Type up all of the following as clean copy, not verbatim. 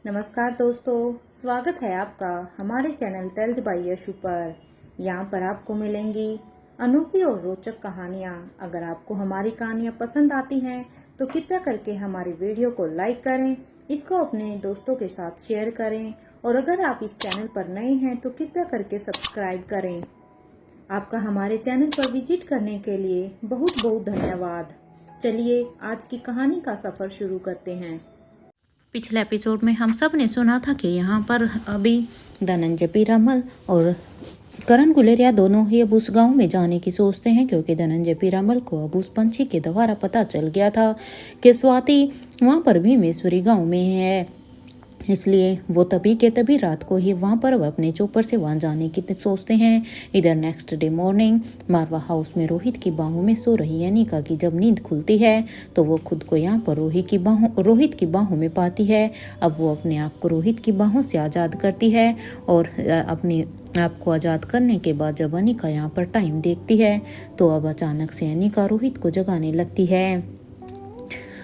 नमस्कार दोस्तों, स्वागत है आपका हमारे चैनल टेल्स बाय यशु पर। यहाँ पर आपको मिलेंगी अनोखी और रोचक कहानियाँ। अगर आपको हमारी कहानियाँ पसंद आती हैं तो कृपया करके हमारी वीडियो को लाइक करें, इसको अपने दोस्तों के साथ शेयर करें और अगर आप इस चैनल पर नए हैं तो कृपया करके सब्सक्राइब करें। आपका हमारे चैनल पर विजिट करने के लिए बहुत बहुत धन्यवाद। चलिए आज की कहानी का सफ़र शुरू करते हैं। पिछले एपिसोड में हम सब ने सुना था कि यहाँ पर अभी धनंजय पीरामल और करण गुलेरिया दोनों ही अब उस गांव में जाने की सोचते हैं, क्योंकि धनंजय पीरामल को अब उस पंछी के द्वारा पता चल गया था कि स्वाति वहाँ पर भीमेश्वरी गांव में है। इसलिए वो तभी के तभी रात को ही वहाँ पर अपने चौपर से वहाँ जाने की सोचते हैं। इधर नेक्स्ट डे मॉर्निंग मारवा हाउस में रोहित की बाहों में सो रही अनिका की जब नींद खुलती है तो वो खुद को यहाँ पर रोहित की बाहों में पाती है। अब वो अपने आप को रोहित की बाहों से आज़ाद करती है और अपने आप को आज़ाद करने के बाद जब अनिका यहाँ पर टाइम देखती है तो अब अचानक से अनिका रोहित को जगाने लगती है।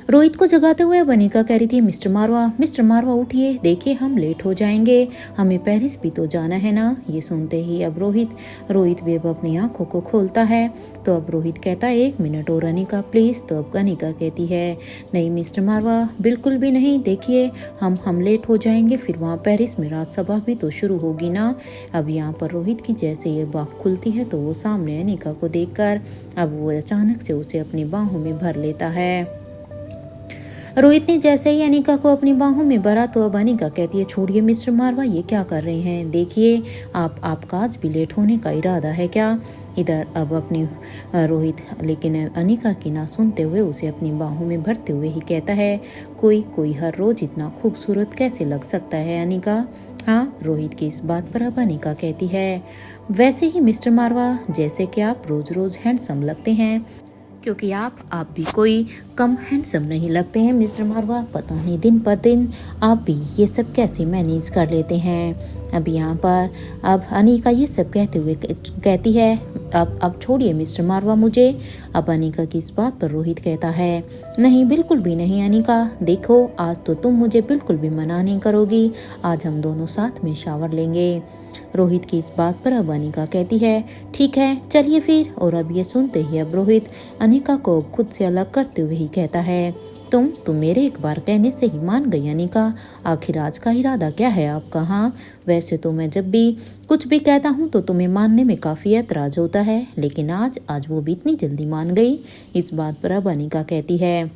रोहित को जगाते हुए अनिका कह रही थी, मिस्टर मारवा उठिए, देखिए हम लेट हो जाएंगे, हमें पेरिस भी तो जाना है ना। ये सुनते ही अब रोहित भी अब अपनी आंखों को खोलता है। तो अब रोहित कहता है, 1 मिनट और अनिका प्लीज। तो अब अनिका कहती है, नहीं मिस्टर मारवा, बिल्कुल भी नहीं, देखिए हम लेट हो जाएंगे, फिर वहाँ पेरिस में रात सभा भी तो शुरू होगी ना। अब यहाँ पर रोहित की जैसे ये बात खुलती है तो वो सामने अनिका को देखकर अब वो अचानक से उसे अपनी बाहों में भर लेता है। रोहित ने जैसे ही अनिका को अपनी बाहों में भरा तो अब अनिका कहती है, छोड़िए मिस्टर मारवा, ये क्या कर रहे हैं, देखिए आपका आज भी लेट होने का इरादा है क्या। इधर अब अपनी रोहित लेकिन अनिका की ना सुनते हुए उसे अपनी बाहों में भरते हुए ही कहता है, कोई हर रोज इतना खूबसूरत कैसे लग सकता है अनिका। हाँ, रोहित की इस बात पर अब अनिका कहती है, वैसे ही मिस्टर मारवा, जैसे कि आप रोज रोज हैंडसम लगते हैं, क्योंकि आप भी कोई कम हैंडसम नहीं लगते हैं मिस्टर मारवा। पता नहीं दिन पर दिन आप भी ये सब कैसे मैनेज कर लेते हैं। अब यहाँ पर अब अनिका ये सब कहते हुए कहती है, अब छोड़िए मिस्टर मारवा मुझे। अब अनिका की इस बात पर रोहित कहता है, नहीं बिल्कुल भी नहीं अनिका, देखो आज तो तुम मुझे बिल्कुल भी मना नहीं करोगी, आज हम दोनों साथ में शावर लेंगे। रोहित की इस बात पर अब अनिका कहती है, ठीक है चलिए फिर। और अब ये सुनते ही अब रोहित अनिका को खुद से अलग करते हुए ही कहता है, तुम मेरे एक बार कहने से ही मान गई अनिका, आखिर आज का इरादा क्या है आपका। हाँ, वैसे तो मैं जब भी कुछ भी कहता हूँ तो तुम्हें मानने में काफ़ी ऐतराज होता है, लेकिन आज वो भी इतनी जल्दी मान गई। इस बात पर अब अनिका कहती है,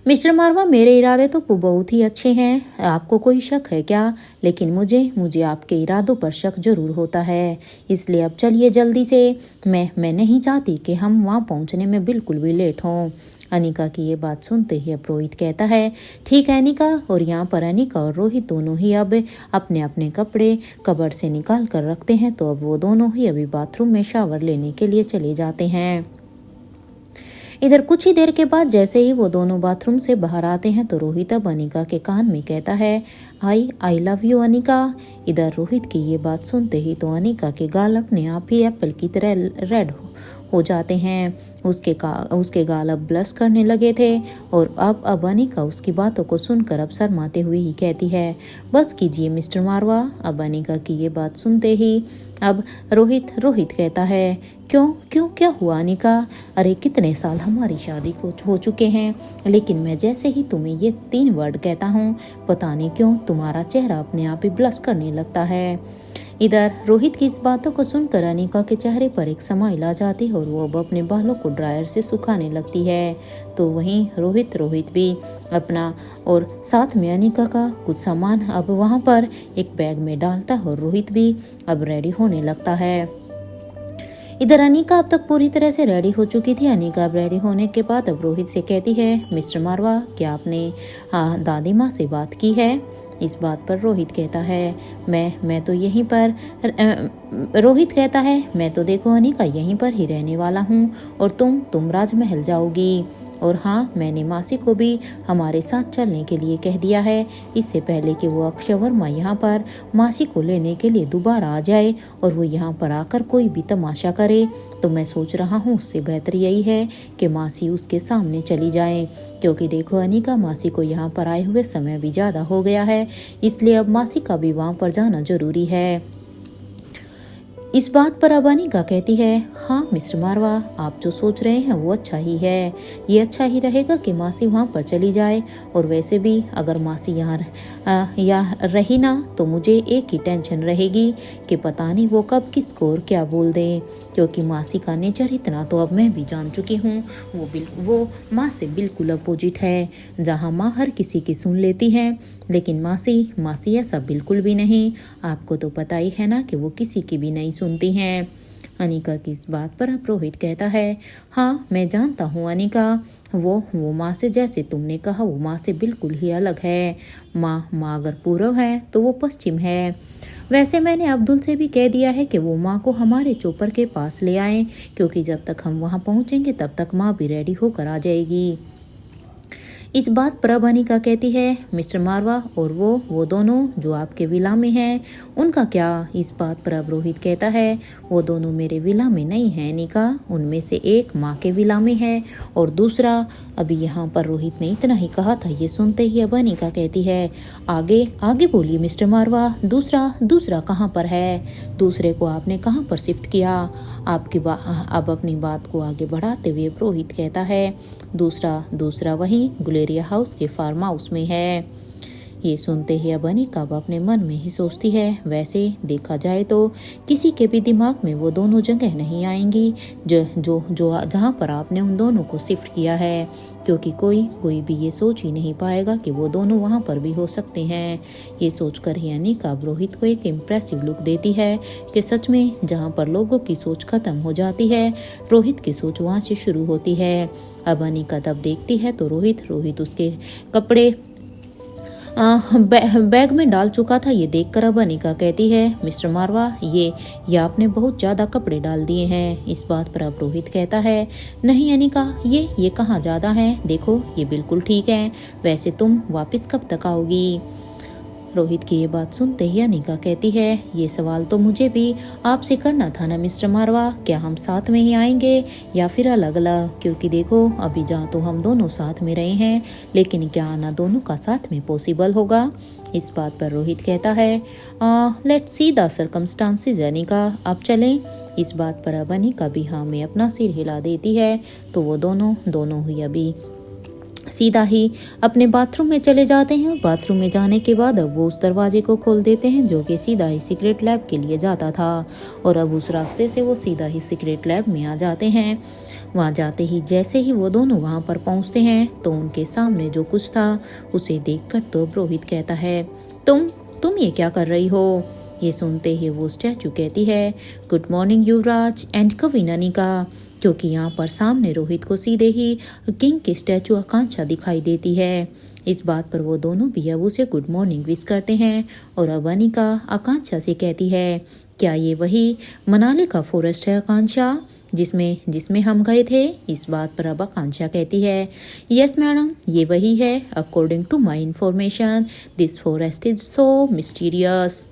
मिस्टर मारवा, मेरे इरादे तो बहुत ही अच्छे हैं, आपको कोई शक है क्या। लेकिन मुझे आपके इरादों पर शक जरूर होता है, इसलिए अब चलिए जल्दी से। मैं नहीं चाहती कि हम वहाँ पहुँचने में बिल्कुल भी लेट हों। अनिका की ये बात सुनते ही अब रोहित कहता है, ठीक है अनिका। और यहाँ पर अनिका और रोहित दोनों ही अब अपने अपने कपड़े कबर्ड से निकाल कर रखते हैं। तो अब वो दोनों ही अभी बाथरूम में शावर लेने के लिए चले जाते हैं। इधर कुछ ही देर के बाद जैसे ही वो दोनों बाथरूम से बाहर आते हैं तो रोहित अब अनिका के कान में कहता है, आई लव यू अनिका। इधर रोहित की ये बात सुनते ही तो अनिका के गाल अपने आप ही एप्पल की तरह रेड हो जाते हैं। उसके गाल अब ब्लश करने लगे थे और अब अनिका उसकी बातों को सुनकर अब शर्माते हुए ही कहती है, बस कीजिए मिस्टर मारवा। अब अनिका की ये बात सुनते ही अब रोहित कहता है, क्यों क्या हुआ अनिका, अरे कितने साल हमारी शादी को हो चुके हैं, लेकिन मैं जैसे ही तुम्हें ये 3 वर्ड कहता हूँ पता नहीं क्यों तुम्हारा चेहरा अपने आप ही ब्लश करने लगता है। इधर रोहित की इस बातों को सुनकर अनिका के चेहरे पर एक स्माइल आ जाती है और वो अब अपने बालों को ड्रायर से सुखाने लगती है। तो वहीं रोहित भी अपना और साथ में अनिका का कुछ सामान अब वहाँ पर एक बैग में डालता है और रोहित भी अब रेडी होने लगता है। इधर अनिका अब तक पूरी तरह से रेडी हो चुकी थी। अनिका अब रेडी होने के बाद अब रोहित से कहती है, मिस्टर मारवा, क्या आपने दादी माँ से बात की है। इस बात पर रोहित कहता है, मैं तो यहीं पर रोहित कहता है, मैं तो देखो अनिका यहीं पर ही रहने वाला हूँ और तुम राजमहल जाओगी। और हाँ, मैंने मासी को भी हमारे साथ चलने के लिए कह दिया है, इससे पहले कि वो अक्षय वर्मा यहाँ पर मासी को लेने के लिए दोबारा आ जाए और वो यहाँ पर आकर कोई भी तमाशा करे। तो मैं सोच रहा हूँ उससे बेहतर यही है कि मासी उसके सामने चली जाए, क्योंकि देखो अनिका, मासी को यहाँ पर आए हुए समय भी ज़्यादा हो गया है, इसलिए अब मासी का भी वहाँ पर जाना जरूरी है। इस बात पर अब अनिका कहती है, हाँ मिस्टर मारवा, आप जो सोच रहे हैं वो अच्छा ही है। ये अच्छा ही रहेगा कि मासी वहाँ पर चली जाए, और वैसे भी अगर मासी यहाँ रही ना तो मुझे एक ही टेंशन रहेगी कि पता नहीं वो कब किसको और क्या बोल दे, क्योंकि मासी का नेचर इतना तो अब मैं भी जान चुकी हूँ। वो माँ से बिल्कुल अपोजिट है। जहाँ माँ हर किसी की सुन लेती है, लेकिन मासी ऐसा बिल्कुल भी नहीं। आपको तो पता ही है ना कि वो किसी की भी नहीं सुनती हैं। अनिका की इस बात पर अब रोहित कहता है, हाँ मैं जानता हूँ अनिका, वो माँ से, जैसे तुमने कहा, वो माँ से बिल्कुल ही अलग है। माँ अगर पूर्व है तो वो पश्चिम है। वैसे मैंने अब्दुल से भी कह दिया है कि वो माँ को हमारे चोपर के पास ले आए, क्योंकि जब तक हम वहाँ पहुँचेंगे तब तक माँ भी रेडी होकर आ जाएगी। इस बात पर अब अनिका कहती है, मिस्टर मारवा और वो दोनों जो आपके विला में हैं, उनका क्या? इस बात पर अब रोहित कहता है, वो दोनों मेरे विला में नहीं है अनिका, उनमें से एक माँ के विला में है और दूसरा, अभी यहाँ पर रोहित ने इतना ही कहा था। ये सुनते ही अब अनिका कहती है, आगे आगे बोलिए मिस्टर मारवा, दूसरा कहाँ पर है? दूसरे को आपने कहाँ पर शिफ्ट किया? अब अपनी बात को आगे बढ़ाते हुए रोहित कहता है, दूसरा वही गुलेरिया हाउस के फार्म हाउस में है। ये सुनते ही अब अनिका अपने मन में ही सोचती है, वैसे देखा जाए तो किसी के भी दिमाग में वो दोनों जगह नहीं आएंगी जो जहाँ पर आपने उन दोनों को शिफ्ट किया है, क्योंकि कोई भी ये सोच ही नहीं पाएगा कि वो दोनों वहाँ पर भी हो सकते हैं। ये सोचकर ही अनिका रोहित को एक इम्प्रेसिव लुक देती है कि सच में जहाँ पर लोगों की सोच खत्म हो जाती है, रोहित की सोच वहाँ से शुरू होती है। अब अनिका तब देखती है तो रोहित उसके कपड़े बैग में डाल चुका था। ये देखकर अब अनिका कहती है, मिस्टर मारवा, ये आपने बहुत ज़्यादा कपड़े डाल दिए हैं। इस बात पर अब रोहित कहता है, नहीं अनिका, ये कहाँ ज़्यादा है, देखो ये बिल्कुल ठीक है। वैसे तुम वापस कब तक आओगी? रोहित की ये बात सुनते ही अनिका कहती है, ये सवाल तो मुझे भी आपसे करना था ना मिस्टर मारवा, क्या हम साथ में ही आएंगे या फिर अलग अलग? क्योंकि देखो अभी जहाँ तो हम दोनों साथ में रहे हैं, लेकिन क्या आना दोनों का साथ में पॉसिबल होगा? इस बात पर रोहित कहता है, let's see the circumstances Anika, अब चलें। इस बात पर अब अनिका भी हाँ में अपना सिर हिला देती है। तो वो दोनों ही अभी सीधा ही अपने बाथरूम में चले जाते हैं। बाथरूम में जाने के बाद अब वो उस दरवाजे को खोल देते हैं जो कि सीधा ही सीक्रेट लैब के लिए जाता था, और अब उस रास्ते से वो सीधा ही सीक्रेट लैब में आ जाते हैं। वहाँ जाते ही जैसे ही वो दोनों वहाँ पर पहुँचते हैं तो उनके सामने जो कुछ था उसे देखकर तो रोहित कहता है, तुम ये क्या कर रही हो? ये सुनते ही वो स्टैचू कहती है, good morning Yuvraj and Kavin Anika, क्योंकि यहाँ पर सामने रोहित को सीधे ही किंग की स्टैचू आकांक्षा दिखाई देती है। इस बात पर वो दोनों भी अब उसे गुड मॉर्निंग विश करते हैं, और अब अनिका आकांक्षा से कहती है, क्या ये वही मनाली का फॉरेस्ट है आकांक्षा, जिसमें हम गए थे? इस बात पर अब आकांक्षा कहती है, यस मैडम, ये वही है। According to my information this forest is so mysterious.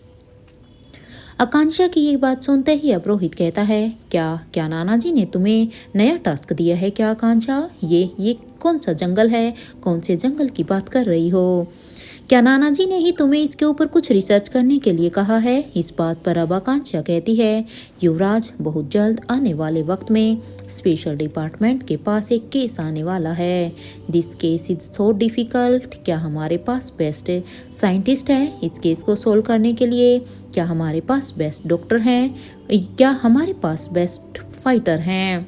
Akanksha की ये बात सुनते ही अब रोहित कहता है, क्या नाना जी ने तुम्हें नया टास्क दिया है क्या आकांक्षा? ये कौन सा जंगल है? कौन से जंगल की बात कर रही हो? क्या नाना जी ने ही तुम्हें इसके ऊपर कुछ रिसर्च करने के लिए कहा है? इस बात पर अब आकांक्षा कहती है, युवराज, बहुत जल्द आने वाले वक्त में स्पेशल डिपार्टमेंट के पास एक केस आने वाला है। This case is so difficult. क्या हमारे पास बेस्ट साइंटिस्ट है इस केस को सोल्व करने के लिए? क्या हमारे पास बेस्ट डॉक्टर हैं? क्या हमारे पास बेस्ट फाइटर हैं?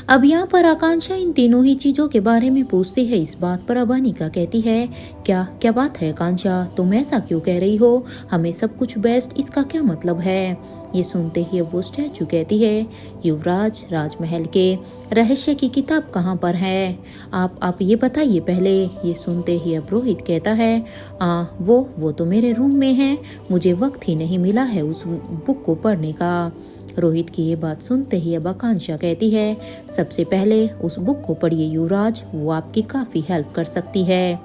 अब यहाँ पर आकांक्षा इन तीनों ही चीजों के बारे में पूछती है। इस बात पर अब अनिका कहती है, क्या बात है आकांक्षा, तुम ऐसा क्यों कह रही हो? हमें सब कुछ बेस्ट, इसका क्या मतलब है? ये सुनते ही अब वो स्टैचू कहती है, युवराज, राजमहल के रहस्य की किताब कहाँ पर है? आप ये बताइए पहले। ये सुनते ही अब रोहित कहता है, वो तो मेरे रूम में है, मुझे वक्त ही नहीं मिला है उस बुक को पढ़ने का। रोहित की ये बात सुनते ही अब आकांक्षा कहती है, सबसे पहले उस बुक को पढ़िए युवराज, वो आपकी काफ़ी हेल्प कर सकती है।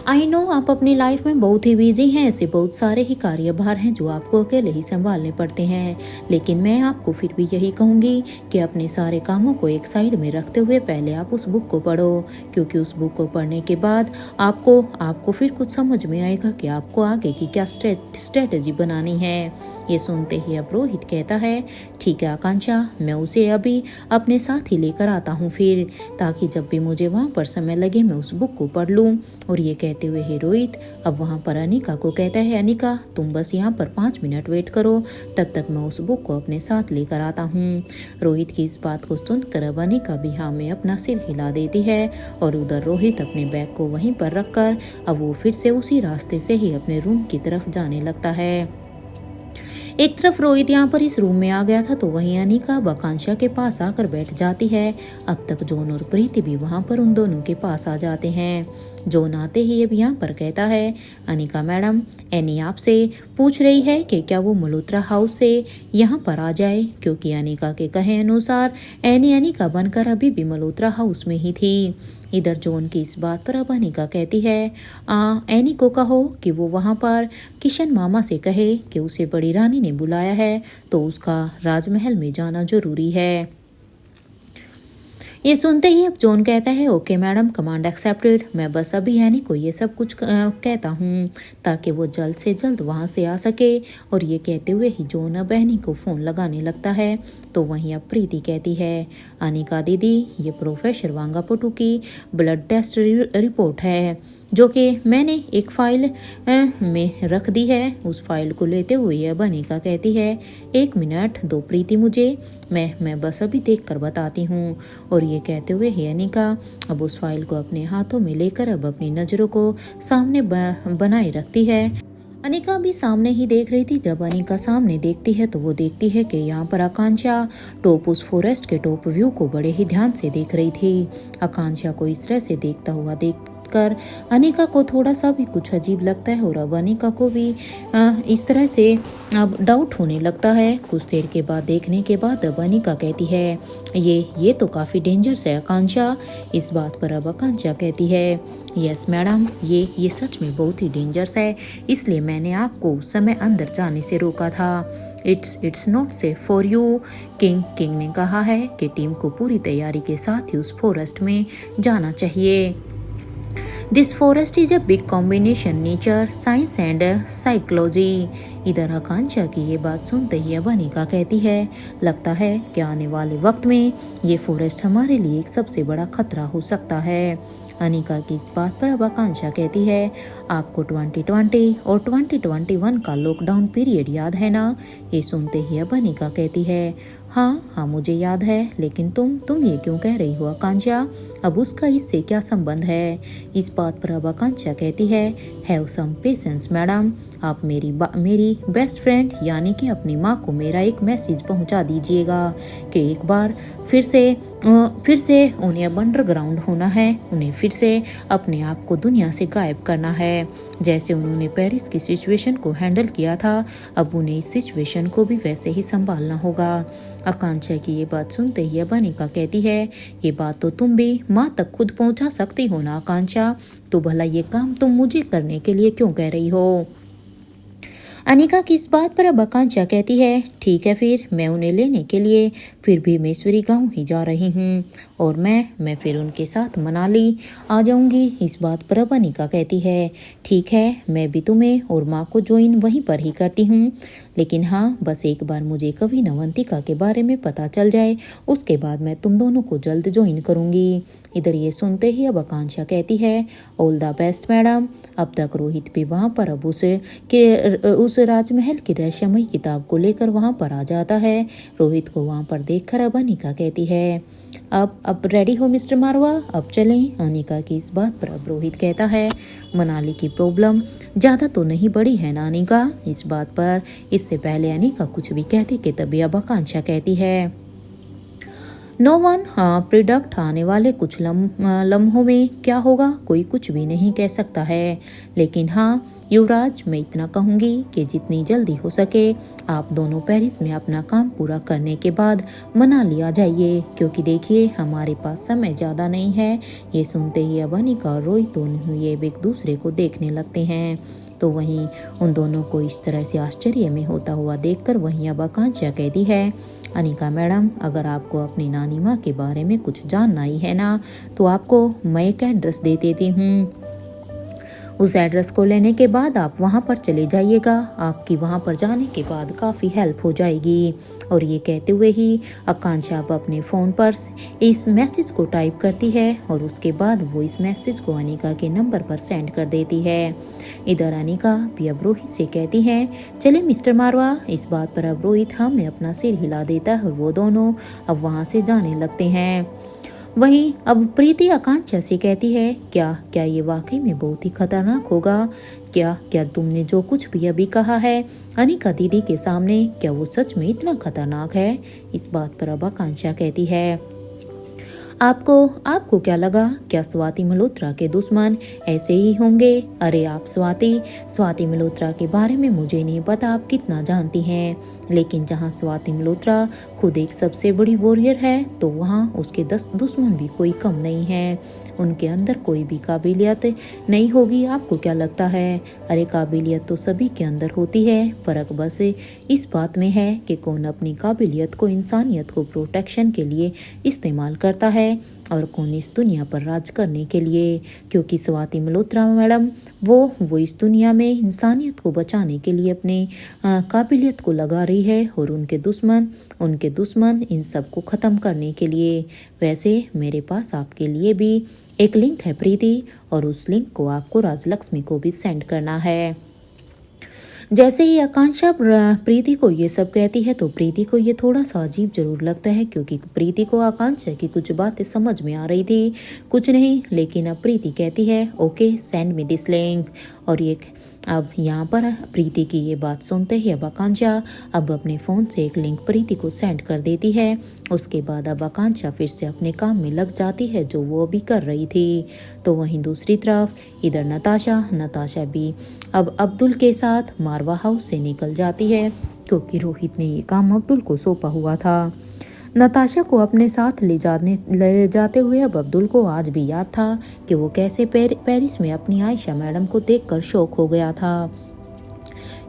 आई नो आप अपनी लाइफ में बहुत ही बिजी हैं, ऐसे बहुत सारे ही कार्यभार हैं जो आपको अकेले ही संभालने पड़ते हैं, लेकिन मैं आपको फिर भी यही कहूँगी कि अपने सारे कामों को एक साइड में रखते हुए पहले आप उस बुक को पढ़ो, क्योंकि उस बुक को पढ़ने के बाद आपको फिर कुछ समझ में आएगा कि आपको आगे की क्या स्ट्रेटजी बनानी है। ये सुनते ही अब रोहित कहता है, ठीक है आकांक्षा, मैं उसे अभी अपने साथ ही लेकर आता हूँ फिर, ताकि जब भी मुझे वहाँ पर समय लगे मैं उस बुक को पढ़ लूँ। और ये कहते हुए ही रोहित अब वहाँ पर अनिका को कहता है, अनिका तुम बस यहाँ पर 5 मिनट वेट करो, तब तक मैं उस बुक को अपने साथ लेकर आता हूँ। रोहित की इस बात को सुनकर अब अनिका भी हाँ में अपना सिर हिला देती है और उधर रोहित अपने बैग को वहीं पर रखकर अब वो फिर से उसी रास्ते से ही अपने रूम की तरफ जाने लगता है। एक तरफ रोहित यहाँ पर इस रूम में आ गया था तो वहीं अनिका आकांक्षा के पास आकर बैठ जाती है। अब तक जॉन और प्रीति भी वहाँ पर उन दोनों के पास आ जाते हैं। जॉन आते ही अब यहाँ पर कहता है, अनिका मैडम, एनी आपसे पूछ रही है कि क्या वो मल्होत्रा हाउस से यहाँ पर आ जाए, क्योंकि अनिका के कहे अनुसार एनी अनिका बनकर अभी भी मल्होत्रा हाउस में ही थी। इधर जॉन की इस बात पर अब अनिका कहती है, एनी को कहो कि वो वहाँ पर किशन मामा से कहे कि उसे बड़ी रानी ने बुलाया है तो उसका राजमहल में जाना जरूरी है। ये सुनते ही अब जॉन कहता है, ओके मैडम, कमांड एक्सेप्टेड, मैं बस अभी एनी को ये सब कुछ कहता हूँ ताकि वो जल्द से जल्द वहाँ से आ सके। और ये कहते हुए ही जॉन अब एनी को फ़ोन लगाने लगता है तो वहीं अब प्रीति कहती है, अनिका दीदी, ये प्रोफेसर वांगापुटू की ब्लड टेस्ट रिपोर्ट है जो कि मैंने एक फाइल में रख दी है। उस फाइल को लेते हुए अब अनिका कहती है, 1 मिनट दो प्रीति मुझे, मैं बस अभी देख कर बताती हूँ। और ये कहते हुए ही अनिका अब उस फाइल को अपने हाथों में लेकर अब अपनी नज़रों को सामने बनाए रखती है। अनिका भी सामने ही देख रही थी। जब अनिका सामने देखती है तो वो देखती है कि यहाँ पर आकांक्षा टॉप उस फॉरेस्ट के टॉप व्यू को बड़े ही ध्यान से देख रही थी। आकांक्षा को इस तरह से देखता हुआ कर अनिका को थोड़ा सा भी कुछ अजीब लगता है और अब अनिका को भी इस तरह से अब डाउट होने लगता है। कुछ देर के बाद देखने के बाद अब अनिका कहती है, ये तो काफ़ी डेंजरस है आकांक्षा। इस बात पर अब आकांक्षा कहती है, यस मैडम, ये सच में बहुत ही डेंजरस है, इसलिए मैंने आपको उस समय अंदर जाने से रोका था। It's not safe for you. King ने कहा है कि टीम को पूरी तैयारी के साथ ही उस फॉरेस्ट में जाना चाहिए। This forest is a big combination nature, science and psychology. इधर आकांक्षा की ये बात सुनते ही अब अनिका कहती है, लगता है कि आने वाले वक्त में ये फॉरेस्ट हमारे लिए एक सबसे बड़ा खतरा हो सकता है। अनिका की इस बात पर अब आकांक्षा कहती है, आपको 2020 और 2021 का लॉकडाउन पीरियड याद है ना? ये सुनते ही अब अनिका कहती है, हाँ मुझे याद है, लेकिन तुम ये क्यों कह रही हो आकांक्षा? अब उसका इससे क्या संबंध है? इस बात पर अब आकांक्षा कहती है, हैव सम पेशेंस मैडम, आप मेरी बेस्ट फ्रेंड यानी कि अपनी माँ को मेरा एक मैसेज पहुँचा दीजिएगा कि एक बार फिर से उन्हें अब अंडरग्राउंड होना है, उन्हें फिर से अपने आप को दुनिया से गायब करना है। जैसे उन्होंने पेरिस की सिचुएशन को हैंडल किया था, अब उन्हें इस सिचुएशन को भी वैसे ही संभालना होगा। आकांक्षा की ये बात सुनते ही अब अनिका कहती है, ये बात तो तुम भी माँ तक खुद पहुँचा सकती हो ना आकांक्षा, तो भला ये काम तुम मुझे करने के लिए क्यों कह रही हो? अनिका की इस बात पर अब आकांक्षा कहती है, ठीक है फिर मैं उन्हें लेने के लिए फिर भी मेश्वरी गांव ही जा रही हूँ और मैं फिर उनके साथ मनाली आ जाऊंगी। इस बात पर अब अनिका कहती है, ठीक है मैं भी तुम्हें और माँ को ज्वाइन वहीं पर ही करती हूँ, लेकिन हाँ बस एक बार मुझे कभी नवंतिका के बारे में पता चल जाए, उसके बाद मैं तुम दोनों को जल्द ज्वाइन करूँगी। इधर ये सुनते ही अब आकांक्षा कहती है, ऑल द बेस्ट मैडम। अब तक रोहित भी वहाँ पर अब उस राजमहल की रहस्यमयी किताब को लेकर वहाँ पर आ जाता है। रोहित को वहाँ पर देखकर अब अनिका कहती है, अब रेडी हो मिस्टर मारवा, अब चलें। अनिका की इस बात पर अब रोहित कहता है, मनाली की प्रॉब्लम ज़्यादा तो नहीं बड़ी है ना अनिका? इस बात पर इससे पहले अनिका कुछ भी कहती कि तभी अब आकांक्षा कहती है, नो वन प्रोडक्ट आने वाले कुछ लम्हों में क्या होगा कोई कुछ भी नहीं कह सकता है, लेकिन हाँ युवराज, मैं इतना कहूँगी कि जितनी जल्दी हो सके आप दोनों पेरिस में अपना काम पूरा करने के बाद मना लिया जाइए, क्योंकि देखिए हमारे पास समय ज़्यादा नहीं है। ये सुनते ही अब अनिका और रोहित दोनों ये एक दूसरे को देखने लगते हैं। तो वहीं उन दोनों को इस तरह से आश्चर्य में होता हुआ देखकर वहीं अब आकांक्षा कहती है, अनिका मैडम, अगर आपको अपनी नानी माँ के बारे में कुछ जानना ही है ना, तो आपको मैं एक एड्रेस दे देती हूँ। उस एड्रेस को लेने के बाद आप वहाँ पर चले जाइएगा, आपकी वहाँ पर जाने के बाद काफ़ी हेल्प हो जाएगी। और ये कहते हुए ही आकांक्षा अब अपने फ़ोन पर इस मैसेज को टाइप करती है और उसके बाद वो इस मैसेज को अनिका के नंबर पर सेंड कर देती है। इधर अनिका भी अब रोहित से कहती है, चले मिस्टर मारवा। इस बात पर अब रोहित हमें अपना सिर हिला देता है और वो दोनों अब वहाँ से जाने लगते हैं। वहीं अब प्रीति आकांक्षा से कहती है, क्या ये वाकई में बहुत ही खतरनाक होगा? क्या तुमने जो कुछ भी अभी कहा है अनिका दीदी के सामने, क्या वो सच में इतना खतरनाक है? इस बात पर अब आकांक्षा कहती है, आपको क्या लगा, क्या स्वाति मल्होत्रा के दुश्मन ऐसे ही होंगे? अरे आप स्वाति मल्होत्रा के बारे में मुझे नहीं पता आप कितना जानती हैं, लेकिन जहां स्वाति मल्होत्रा खुद एक सबसे बड़ी वॉरियर है, तो वहां उसके 10 दुश्मन भी कोई कम नहीं है। उनके अंदर कोई भी काबिलियत नहीं होगी, आपको क्या लगता है? अरे काबिलियत तो सभी के अंदर होती है, फर्क बस इस बात में है कि कौन अपनी काबिलियत को इंसानियत को प्रोटेक्शन के लिए इस्तेमाल करता है और कौन इस दुनिया पर राज करने के लिए। क्योंकि स्वाति मल्होत्रा मैडम वो इस दुनिया में इंसानियत को बचाने के लिए अपने काबिलियत को लगा रही है, और उनके दुश्मन इन सब को ख़त्म करने के लिए। वैसे मेरे पास आपके लिए भी एक लिंक है प्रीति, और उस लिंक को आपको राजलक्ष्मी को भी सेंड करना है। जैसे ही आकांक्षा प्रीति को ये सब कहती है तो प्रीति को ये थोड़ा सा अजीब जरूर लगता है, क्योंकि प्रीति को आकांक्षा की कुछ बातें समझ में आ रही थी, कुछ नहीं। लेकिन अब प्रीति कहती है, okay send me this link. और ये अब यहाँ पर प्रीति की ये बात सुनते ही अब आकांक्षा अब अपने फ़ोन से एक लिंक प्रीति को सेंड कर देती है। उसके बाद अब आकांक्षा फिर से अपने काम में लग जाती है जो वो अभी कर रही थी। तो वहीं दूसरी तरफ इधर नताशा भी अब अब्दुल के साथ मारवा हाउस से निकल जाती है, क्योंकि रोहित ने ये काम अब्दुल को सौंपा हुआ था। नताशा को अपने साथ ले जाते हुए अब अब्दुल को आज भी याद था कि वो कैसे पेरिस में अपनी आयशा मैडम को देखकर शौक हो गया था,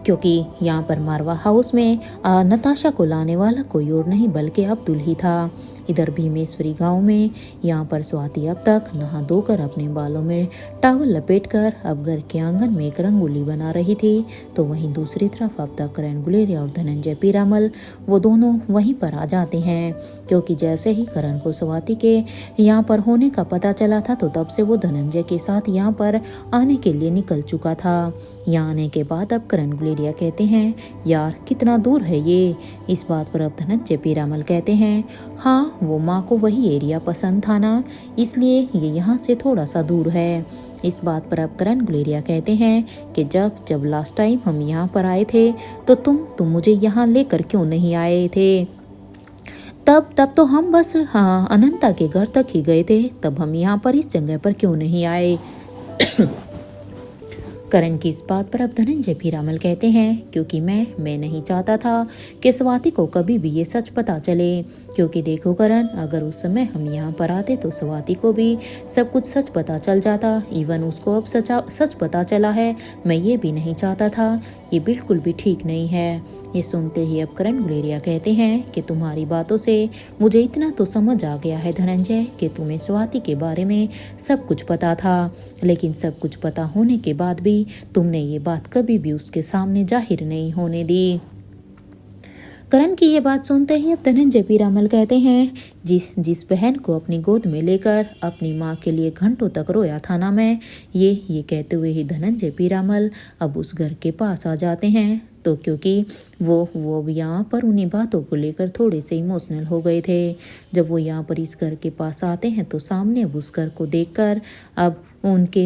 क्योंकि यहाँ पर मारवा हाउस में नताशा को लाने वाला कोई और नहीं बल्कि अब्दुल ही था। इधर भीमेश्वरी गांव में यहाँ पर स्वाति अब तक नहा धोकर अपने बालों में टॉवल लपेटकर अब घर के आंगन में एक रंगोली बना रही थी। तो वहीं दूसरी तरफ अब तक करण गुलेरिया और धनंजय पीरामल वो दोनों वहीं पर आ जाते हैं, क्योंकि जैसे ही करण को स्वाति के यहाँ पर होने का पता चला था, तो तब से वो धनंजय के साथ यहाँ पर आने के लिए निकल चुका था। यहाँ आने के बाद अब करण गुलेरिया कहते हैं, यार कितना दूर है ये? इस बात पर अब धनंजय पीरामल कहते हैं, हाँ वो माँ को वही एरिया पसंद था ना, इसलिए ये यहाँ से थोड़ा सा दूर है। इस बात पर अब करण गुलेरिया कहते हैं कि जब लास्ट टाइम हम यहाँ पर आए थे तो तुम मुझे यहाँ लेकर क्यों नहीं आए थे? तब तो हम बस अनंता के घर तक ही गए थे, तब हम यहाँ पर इस जगह पर क्यों नहीं आए? करण की इस बात पर अब धनंजय पीरामल कहते हैं, क्योंकि मैं नहीं चाहता था कि स्वाति को कभी भी ये सच पता चले, क्योंकि देखो करण, अगर उस समय हम यहाँ पर आते तो स्वाति को भी सब कुछ सच पता चल जाता। इवन उसको अब सच पता चला है, मैं ये भी नहीं चाहता था, ये बिल्कुल भी ठीक नहीं है। ये सुनते ही अब करण गुलेरिया कहते हैं कि तुम्हारी बातों से मुझे इतना तो समझ आ गया है धनंजय कि तुम्हें स्वाति के बारे में सब कुछ पता था, लेकिन सब कुछ पता होने के बाद भी तुमने ये बात कभी भी उसके सामने जाहिर नहीं होने दी। करण की ये बात सुनते ही अब धनंजय पीरामल कहते हैं, जिस बहन को अपनी गोद में लेकर अपनी माँ के लिए घंटों तक रोया था ना मैं, ये कहते हुए ही धनंजय पीरामल अब उस घर के पास आ जाते हैं। तो क्योंकि वो अब यहाँ पर उन्हीं बातों को लेकर थोड़े से इमोशनल हो गए थे। जब वो यहाँ पर इस घर के पास आते हैं तो सामने अब उस घर को देखकर अब उनके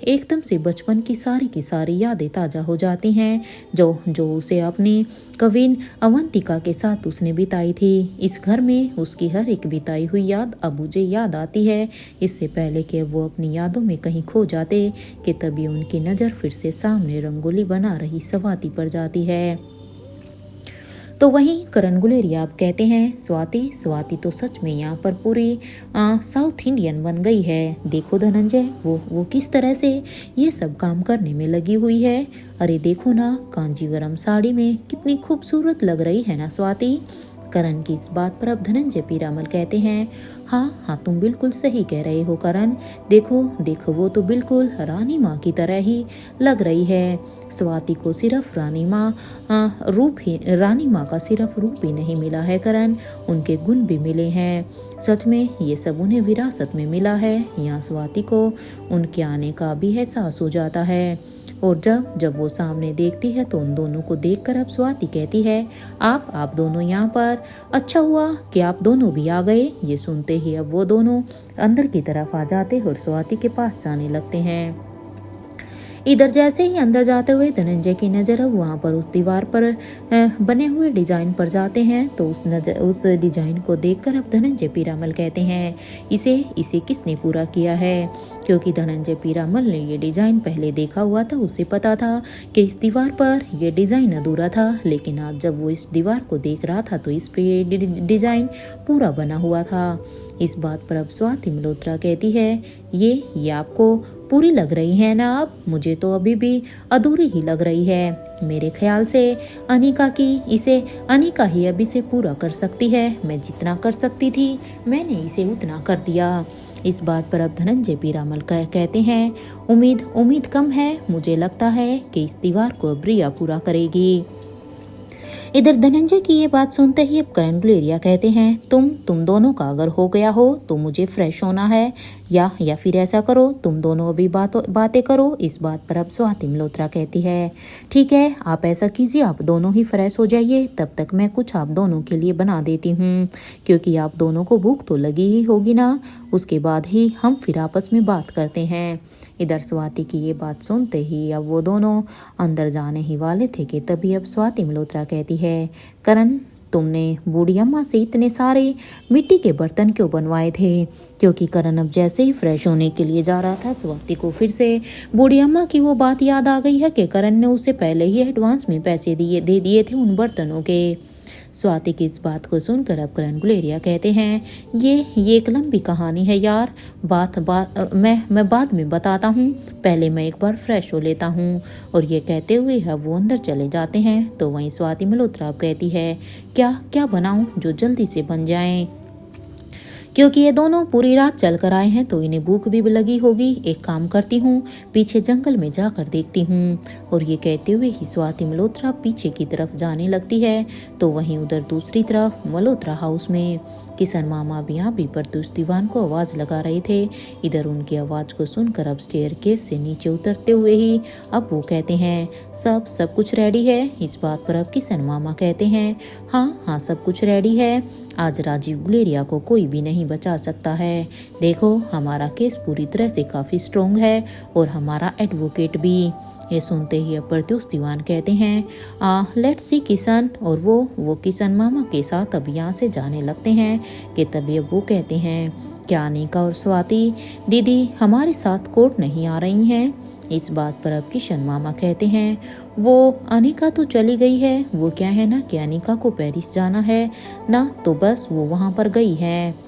एकदम से बचपन की सारी यादें ताज़ा हो जाती हैं जो उसे अपनी कविन अवंतिका के साथ उसने बिताई थी। इस घर में उसकी हर एक बिताई हुई याद अब मुझे याद आती है। इससे पहले कि वो अपनी यादों में कहीं खो जाते कि तभी उनकी नज़र फिर से सामने रंगोली बना रही स्वाति पर जाती है। तो वहीं करण गुलेरिया अब कहते हैं स्वाति तो सच में यहाँ पर पूरी साउथ इंडियन बन गई है। देखो धनंजय वो किस तरह से ये सब काम करने में लगी हुई है। अरे देखो ना, कांजीवरम साड़ी में कितनी खूबसूरत लग रही है ना स्वाति। करण की इस बात पर अब धनंजय पीरामल कहते हैं, हाँ तुम बिल्कुल सही कह रहे हो करण। देखो वो तो बिल्कुल रानी माँ की तरह ही लग रही है। स्वाति को सिर्फ रानी माँ का सिर्फ रूप ही नहीं मिला है करण, उनके गुण भी मिले हैं। सच में ये सब उन्हें विरासत में मिला है। यहाँ स्वाति को उनके आने का भी एहसास हो जाता है। और जब वो सामने देखती है तो उन दोनों को देखकर अब स्वाति कहती है, आप दोनों यहाँ पर, अच्छा हुआ कि आप दोनों भी आ गए। ये सुनते ही अब वो दोनों अंदर की तरफ आ जाते और स्वाति के पास जाने लगते हैं। इधर जैसे ही अंदर जाते हुए धनंजय की नज़र अब वहाँ पर उस दीवार पर बने हुए डिजाइन पर जाते हैं तो उस डिजाइन को देखकर अब धनंजय पीरामल कहते हैं, इसे किसने पूरा किया है। क्योंकि धनंजय पीरामल ने ये डिजाइन पहले देखा हुआ था। उसे पता था कि इस दीवार पर यह डिजाइन अधूरा था, लेकिन आज जब वो इस दीवार को देख रहा था तो इस पे डिजाइन पूरा बना हुआ था। इस बात पर अब स्वाति मल्होत्रा कहती है, ये आपको पूरी लग रही है ना। अब मुझे तो अभी भी अधूरी ही लग रही है। मेरे ख्याल से अनिका ही अब इसे पूरा कर सकती है। मैं जितना कर सकती थी मैंने इसे उतना कर दिया। इस बात पर अब धनंजय पीरामल कहते हैं, उम्मीद कम है। मुझे लगता है कि इस दीवार को अब रिया पूरा करेगी। इधर धनंजय की ये बात सुनते ही अब करण गुलेरिया कहते हैं, तुम दोनों का अगर हो गया हो तो मुझे फ्रेश होना है, या फिर ऐसा करो तुम दोनों अभी बातें करो। इस बात पर अब स्वाति मल्होत्रा कहती है, ठीक है आप ऐसा कीजिए, आप दोनों ही फ्रेश हो जाइए, तब तक मैं कुछ आप दोनों के लिए बना देती हूँ, क्योंकि आप दोनों को भूख तो लगी ही होगी ना। उसके बाद ही हम फिर आपस में बात करते हैं। इधर स्वाति की ये बात सुनते ही अब वो दोनों अंदर जाने ही वाले थे कि तभी अब स्वाति मल्होत्रा कहती है, करण तुमने बूढ़ी अम्मा से इतने सारे मिट्टी के बर्तन क्यों बनवाए थे। क्योंकि करण अब जैसे ही फ्रेश होने के लिए जा रहा था स्वाति को फिर से बूढ़ी अम्मा की वो बात याद आ गई है कि करण ने उसे पहले ही एडवांस में पैसे दे दिए थे उन बर्तनों के। स्वाति की इस बात को सुनकर अब करण गुलेरिया कहते हैं, ये एक लंबी कहानी है यार, मैं बाद में बताता हूँ, पहले मैं एक बार फ्रेश हो लेता हूँ। और ये कहते हुए अब वो अंदर चले जाते हैं। तो वहीं स्वाति मल्होत्रा कहती है, क्या बनाऊँ जो जल्दी से बन जाए, क्योंकि ये दोनों पूरी रात चल कर आए हैं तो इन्हें भूख भी लगी होगी। एक काम करती हूँ, पीछे जंगल में जाकर देखती हूँ। और ये कहते हुए ही स्वाति मल्होत्रा पीछे की तरफ जाने लगती है। तो वहीं उधर दूसरी तरफ मल्होत्रा हाउस में किशन मामा भी यहाँ भी परतुष दीवान को आवाज़ लगा रहे थे। इधर उनकी आवाज़ को सुनकर अब स्टेयरकेस से नीचे उतरते हुए ही अब वो कहते हैं, सब कुछ रेडी है। इस बात पर अब किशन मामा कहते हैं, हाँ सब कुछ रेडी है। आज राजीव गुलेरिया को कोई भी नहीं बचा सकता है। देखो हमारा केस पूरी तरह से काफ़ी स्ट्रॉन्ग है और हमारा एडवोकेट भी। ये सुनते ही अब प्रत्युष दीवान कहते हैं, लेट्स सी किशन। और वो किशन मामा के साथ अब यहाँ से जाने लगते हैं कि तभी अब वो कहते हैं, क्या अनिका और स्वाति दीदी हमारे साथ कोर्ट नहीं आ रही हैं। इस बात पर अब किशन मामा कहते हैं, वो अनिका तो चली गई है, वो क्या है ना कि अनिका को पेरिस जाना है ना, तो बस वो वहाँ पर गई है।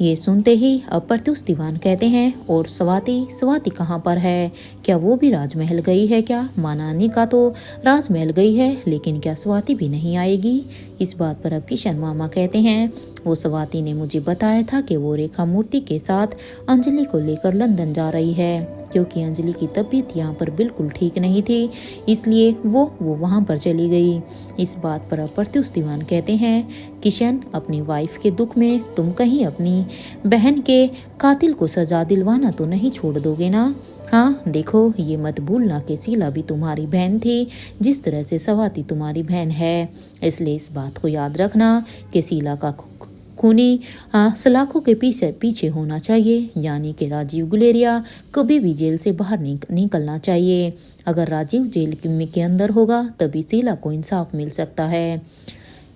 ये सुनते ही अब प्रत्युष दीवान कहते हैं, और स्वाति कहाँ पर है, क्या वो भी राजमहल गई है क्या। माना अनिका तो राजमहल गई है, लेकिन क्या स्वाति भी नहीं आएगी। इस बात पर अब किशन मामा कहते हैं, वो स्वाति ने मुझे बताया था कि वो रेखा मूर्ति के साथ अंजलि को लेकर लंदन जा रही है, क्योंकि अंजलि की तबीयत यहाँ पर बिल्कुल ठीक नहीं थी, इसलिए वो वहाँ पर चली गई। इस बात पर अब प्रत्युष दीवान कहते हैं, किशन, अपनी वाइफ के दुख में तुम कहीं अपनी बहन के कातिल को सजा दिलवाना तो नहीं छोड़ दोगे ना? हाँ, देखो, ये मत भूलना कि शीला भी तुम्हारी बहन थी, जिस तरह से स्वाति तुम्हारी बहन है। इसलिए इस बात को याद रखना कि शीला का खूनी सलाखों के पीछे होना चाहिए, यानी कि राजीव गुलेरिया कभी भी जेल से बाहर निकलना चाहिए। अगर राजीव जेल के अंदर होगा तभी शीला को इंसाफ मिल सकता है।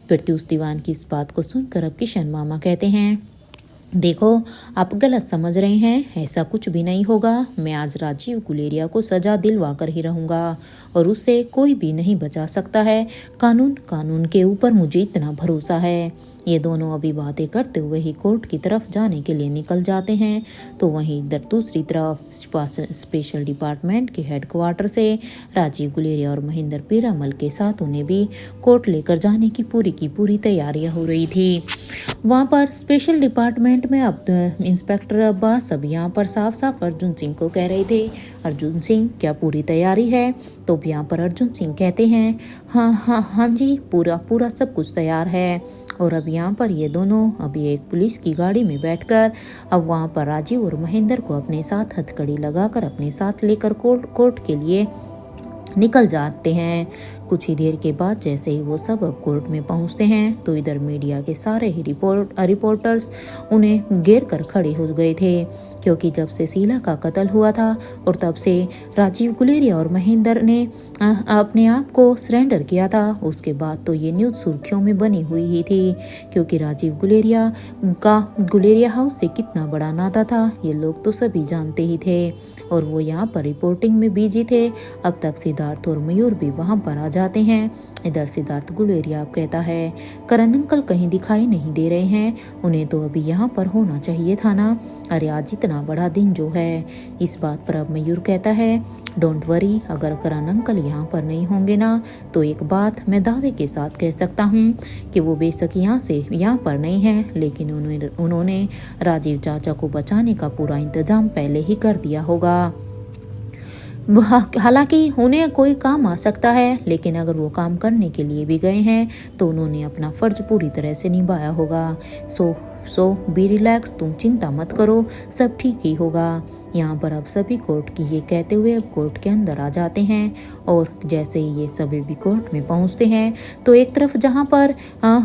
प्रत्युष दीवान की इस बात को सुनकर अब किशन मामा कहते हैं, देखो, आप गलत समझ रहे हैं, ऐसा कुछ भी नहीं होगा। मैं आज राजीव गुलेरिया को सजा दिलवा कर ही रहूंगा और उसे कोई भी नहीं बचा सकता है। कानून के ऊपर मुझे इतना भरोसा है। ये दोनों अभी बातें करते हुए ही कोर्ट की तरफ जाने के लिए निकल जाते हैं, तो वहीं इधर दूसरी तरफ स्पेशल डिपार्टमेंट के हेडक्वार्टर से राजीव गुलेरिया और महेंद्र पीरामल के साथ उन्हें भी कोर्ट लेकर जाने की पूरी तैयारियां हो रही थी। वहाँ पर स्पेशल डिपार्टमेंट में अब इंस्पेक्टर अब्बास अब यहाँ पर साफ अर्जुन सिंह को कह रहे थे, अर्जुन सिंह, क्या पूरी तैयारी है? तो यहाँ पर अर्जुन सिंह कहते हैं, हाँ जी, पूरा सब कुछ तैयार है। और अब यहाँ पर ये दोनों अभी एक पुलिस की गाड़ी में बैठकर अब वहाँ पर राजीव और महेंद्र को अपने साथ हथकड़ी लगाकर अपने साथ लेकर कोर्ट के लिए निकल जाते हैं। कुछ ही देर के बाद जैसे ही वो सब अब कोर्ट में पहुंचते हैं तो इधर मीडिया के सारे ही रिपोर्टर्स उन्हें घेर कर खड़े हो गए थे, क्योंकि जब से शीला का कत्ल हुआ था और तब से राजीव गुलेरिया और महेंद्र ने अपने आप को सरेंडर किया था, उसके बाद तो ये न्यूज़ सुर्खियों में बनी हुई ही थी, क्योंकि राजीव गुलेरिया का गुलेरिया हाउस से कितना बड़ा नाता था ये लोग तो सभी जानते ही थे, और वो यहाँ पर रिपोर्टिंग में बिजी थे। अब तक सिद्धार्थ और मयूर भी वहाँ पर आ जाते हैं। इधर सिद्धार्थ गुलेरिया अब कहता है, करण अंकल कहीं दिखाई नहीं दे रहे हैं, उन्हें तो अभी यहाँ पर होना चाहिए था ना। अरे आज इतना बड़ा दिन जो है। इस बात पर अब मयूर कहता है, डोंट वरी, अगर करण अंकल यहाँ पर नहीं होंगे ना तो एक बात मैं दावे के साथ कह सकता हूँ कि वो बेशक यहाँ पर नहीं है, लेकिन उन्होंने राजीव चाचा को बचाने का पूरा इंतजाम पहले ही कर दिया होगा। हालांकि उन्हें कोई काम आ सकता है, लेकिन अगर वो काम करने के लिए भी गए हैं तो उन्होंने अपना फर्ज पूरी तरह से निभाया होगा। सो बी रिलैक्स, तुम चिंता मत करो, सब ठीक ही होगा। यहाँ पर अब सभी कोर्ट की ये कहते हुए अब कोर्ट के अंदर आ जाते हैं, और जैसे ही ये सभी भी कोर्ट में पहुँचते हैं तो एक तरफ जहाँ पर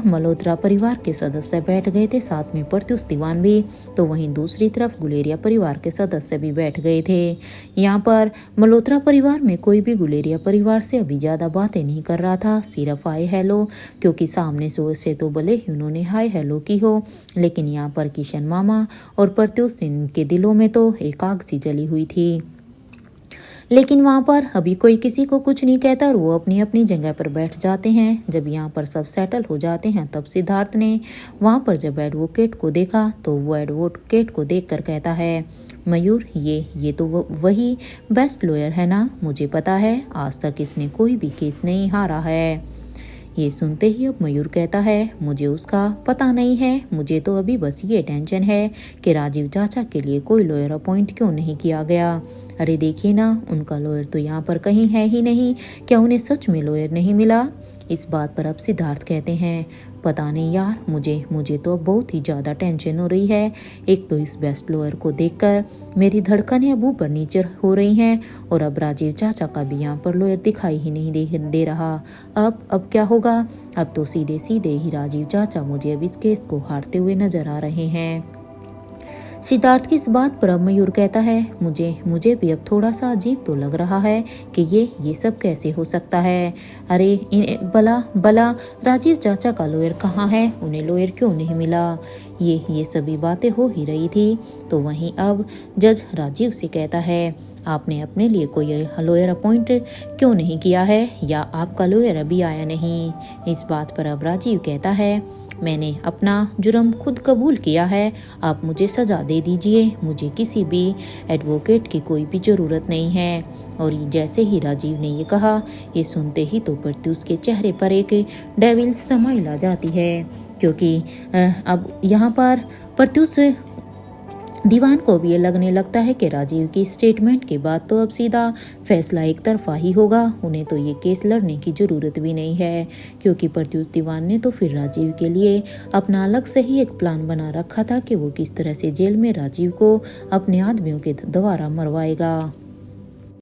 मल्होत्रा परिवार के सदस्य बैठ गए थे, साथ में प्रत्युष दीवान भी, तो वहीं दूसरी तरफ गुलेरिया परिवार के सदस्य भी बैठ गए थे। यहाँ पर मल्होत्रा परिवार में कोई भी गुलेरिया परिवार से अभी ज़्यादा बातें नहीं कर रहा था, सिर्फ हाय हेलो, क्योंकि सामने से तो भले ही उन्होंने हाय हेलो की हो, लेकिन यहाँ पर किशन मामा और प्रत्युष सिंह के दिलों में तो एक आग सी जली हुई थी। लेकिन वहाँ पर अभी कोई किसी को कुछ नहीं कहता और वो अपनी अपनी जगह पर बैठ जाते हैं। जब यहाँ पर सब सेटल हो जाते हैं तब सिद्धार्थ ने वहाँ पर जब एडवोकेट को देखा तो वो एडवोकेट को देखकर कहता है, मयूर, ये तो वही बेस्ट लॉयर है ना, मुझे पता है, आज तक इसने कोई भी केस नहीं हारा है। ये सुनते ही अब मयूर कहता है, मुझे उसका पता नहीं है, मुझे तो अभी बस ये टेंशन है कि राजीव चाचा के लिए कोई लॉयर अपॉइंट क्यों नहीं किया गया। अरे देखिए ना, उनका लॉयर तो यहाँ पर कहीं है ही नहीं, क्या उन्हें सच में लॉयर नहीं मिला? इस बात पर अब सिद्धार्थ कहते हैं, पता नहीं यार, मुझे तो बहुत ही ज़्यादा टेंशन हो रही है। एक तो इस बेस्ट लॉयर को देखकर मेरी धड़कनें अब ऊपर नीचे हो रही हैं, और अब राजीव चाचा का भी यहाँ पर लॉयर दिखाई ही नहीं दे रहा। अब क्या होगा? अब तो सीधे ही राजीव चाचा मुझे अब इस केस को हारते हुए नजर आ रहे हैं। सिद्धार्थ की इस बात पर अब मयूर कहता है, मुझे भी अब थोड़ा सा अजीब तो लग रहा है कि ये सब कैसे हो सकता है। अरे भला राजीव चाचा का लॉयर कहाँ है, उन्हें लॉयर क्यों नहीं मिला? ये सभी बातें हो ही रही थी, तो वहीं अब जज राजीव से कहता है, आपने अपने लिए कोई लॉयर अपॉइंट क्यों नहीं किया है, या आपका लॉयर अभी आया नहीं? इस बात पर अब राजीव कहता है, मैंने अपना जुर्म खुद कबूल किया है, आप मुझे सज़ा दे दीजिए, मुझे किसी भी एडवोकेट की कोई भी ज़रूरत नहीं है। और जैसे ही राजीव ने ये कहा, ये सुनते ही तो प्रत्युष के चेहरे पर एक डेविल स्माइल आ जाती है, क्योंकि अब यहाँ पर प्रत्युष दीवान को भी ये लगने लगता है कि राजीव की स्टेटमेंट के बाद तो अब सीधा फैसला एक तरफा ही होगा, उन्हें तो ये केस लड़ने की ज़रूरत भी नहीं है, क्योंकि प्रत्युष दीवान ने तो फिर राजीव के लिए अपना अलग से ही एक प्लान बना रखा था कि वो किस तरह से जेल में राजीव को अपने आदमियों के द्वारा मरवाएगा।